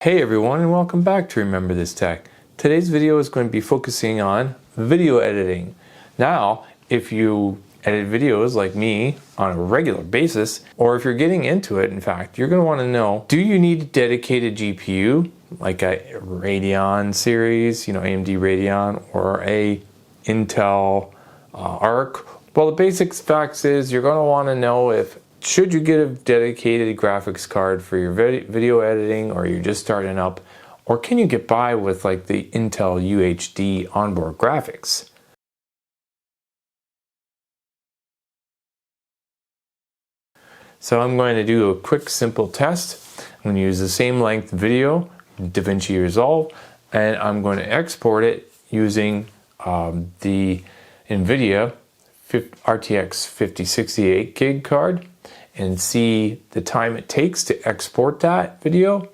Hey everyone, and welcome back to Remember This Tech. Today's video is going to be focusing on video editing. Now, if you edit videos like me on a regular basis, or if you're getting into it, in fact, you're going to want to know, do you need a dedicated GPU, like a Radeon series, AMD Radeon, or a Intel Arc? Well, the basic facts is you're going to want to know should you get a dedicated graphics card for your video editing, or you're just starting up, or can you get by with like the Intel UHD onboard graphics? So I'm going to do a quick simple test. I'm going to use the same length video, DaVinci Resolve, and I'm going to export it using the NVIDIA RTX 5068 gig card, and see the time it takes to export that video.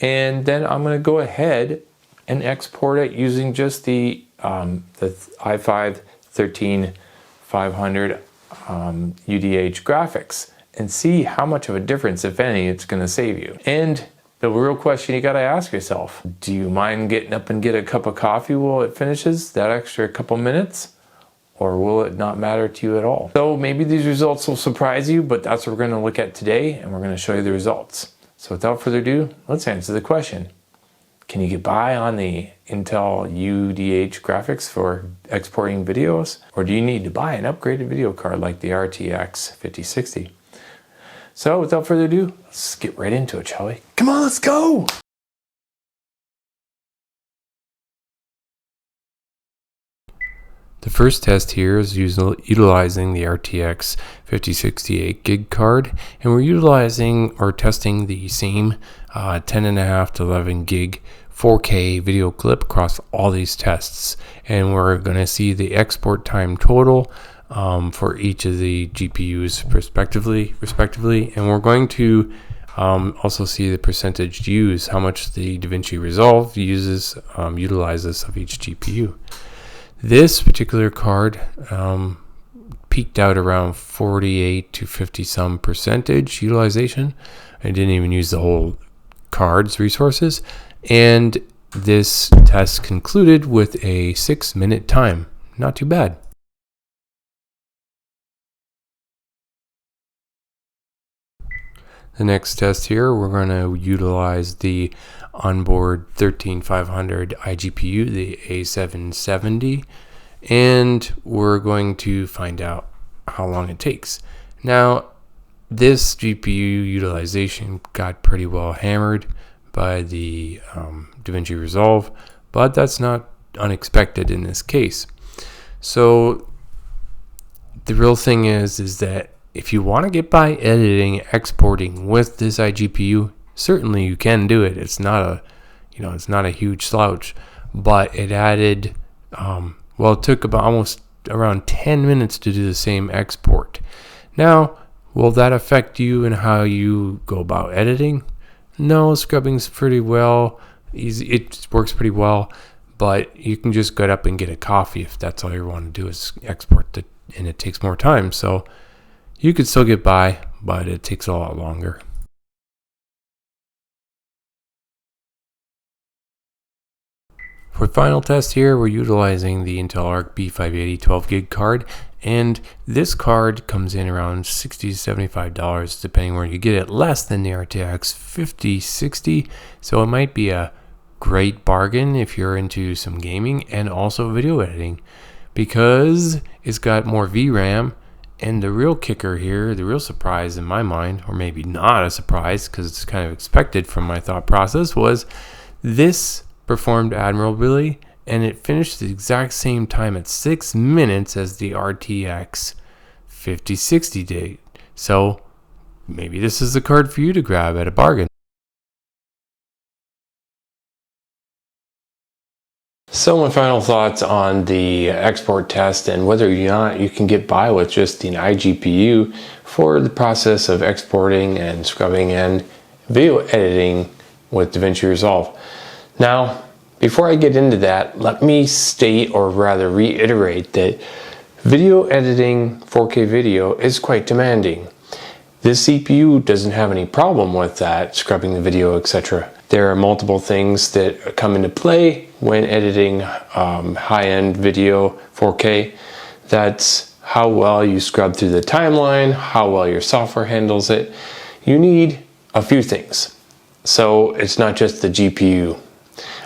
And then I'm going to go ahead and export it using just the i5-13500 UDH graphics, and see how much of a difference, if any, it's going to save you. And the real question you got to ask yourself, do you mind getting up and get a cup of coffee while it finishes, that extra couple minutes? Or will it not matter to you at all? So maybe these results will surprise you, but that's what we're going to look at today, and we're going to show you the results. So without further ado, let's answer the question. Can you get by on the Intel UDH graphics for exporting videos? Or do you need to buy an upgraded video card like the RTX 5060? So without further ado, let's get right into it, shall we? Come on, let's go! The first test here is utilizing the RTX 5068 gig card, and we're utilizing or testing the same 10.5 to 11 gig 4K video clip across all these tests, and we're going to see the export time total for each of the GPUs respectively, and we're going to also see the percentage use, how much the DaVinci Resolve utilizes of each GPU. This particular card peaked out around 48 to 50 some percentage utilization. I didn't even use the whole card's resources, and this test concluded with a 6-minute time. Not too bad. The next test here, we're going to utilize the onboard 13500 iGPU, the A770, and we're going to find out how long it takes. Now, this GPU utilization got pretty well hammered by the DaVinci Resolve, but that's not unexpected in this case. So the real thing is that if you want to get by editing, exporting with this iGPU, certainly you can do it. It's not a, it's not a huge slouch, but it added, it took about almost around 10 minutes to do the same export. Now, will that affect you and how you go about editing? No, scrubbing's pretty well easy. It works pretty well, but you can just get up and get a coffee if that's all you want to do is export it, and it takes more time. So you could still get by, but it takes a lot longer. For the final test here, we're utilizing the Intel Arc B580 12 gig card, and this card comes in around $60 to $75 depending where you get it, less than the RTX 5060, so it might be a great bargain if you're into some gaming and also video editing, because it's got more VRAM. And the real kicker here, the real surprise in my mind, or maybe not a surprise because it's kind of expected from my thought process, was this performed admirably, and it finished the exact same time at 6 minutes as the RTX 5060 did. So maybe this is the card for you to grab at a bargain. So my final thoughts on the export test and whether or not you can get by with just an iGPU for the process of exporting and scrubbing and video editing with DaVinci Resolve. Now, before I get into that, let me state, or rather reiterate, that video editing 4K video is quite demanding. This CPU doesn't have any problem with that, scrubbing the video, etc. There are multiple things that come into play when editing high-end video 4K. That's how well you scrub through the timeline, how well your software handles it. You need a few things. So it's not just the GPU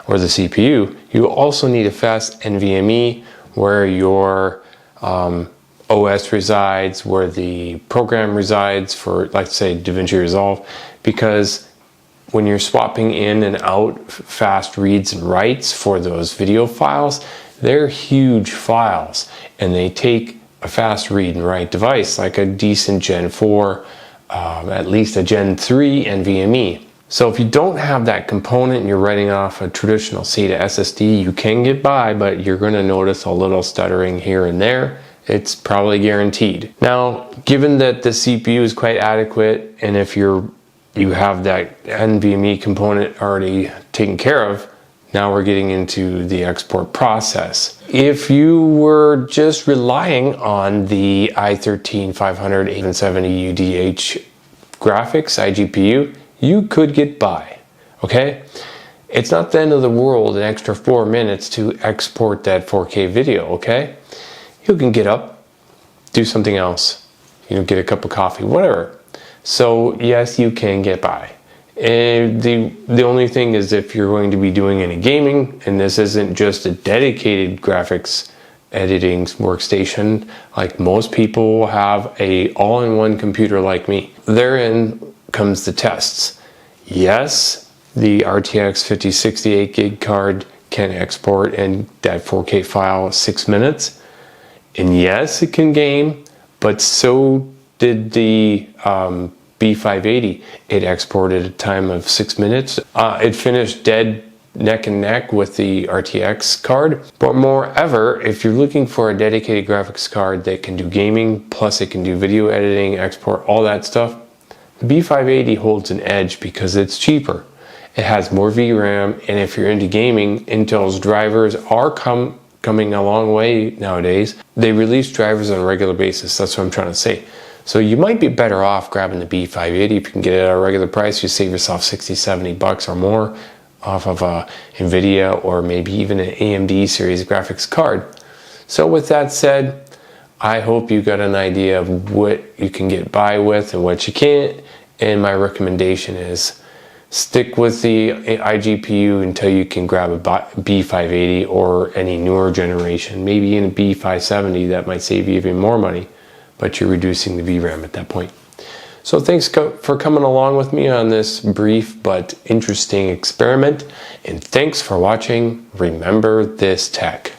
or the CPU. You also need a fast NVMe where your OS resides, where the program resides for, let's say, DaVinci Resolve, because when you're swapping in and out fast reads and writes for those video files, they're huge files and they take a fast read and write device like a decent Gen 4, at least a Gen 3 NVMe. So if you don't have that component and you're writing off a traditional SATA SSD, you can get by, but you're going to notice a little stuttering here and there. It's probably guaranteed. Now, given that the CPU is quite adequate, and if you have that NVMe component already taken care of, now we're getting into the export process. If you were just relying on the i5-13500 870 UDH graphics, iGPU, you could get by, okay? It's not the end of the world, an extra 4 minutes to export that 4K video, okay? You can get up, do something else, get a cup of coffee, whatever. So yes, you can get by. And the only thing is if you're going to be doing any gaming, and this isn't just a dedicated graphics editing workstation, like most people will have a all-in-one computer like me. Therein comes the tests. Yes, the RTX 5068 gig card can export in that 4K file 6 minutes. And yes, it can game, but so did the B580. It exported a time of 6 minutes. It finished dead neck and neck with the RTX card. But moreover, if you're looking for a dedicated graphics card that can do gaming, plus it can do video editing, export, all that stuff, the B580 holds an edge because it's cheaper. It has more VRAM, and if you're into gaming, Intel's drivers are coming a long way nowadays. They release drivers on a regular basis. That's what I'm trying to say. So you might be better off grabbing the B580 if you can get it at a regular price. You save yourself 60, 70 bucks or more off of a NVIDIA or maybe even an AMD series graphics card. So with that said, I hope you got an idea of what you can get by with and what you can't. And my recommendation is stick with the iGPU until you can grab a B580 or any newer generation, maybe even a B570. That might save you even more money, but you're reducing the VRAM at that point. So thanks for coming along with me on this brief but interesting experiment, and thanks for watching. Remember this tech.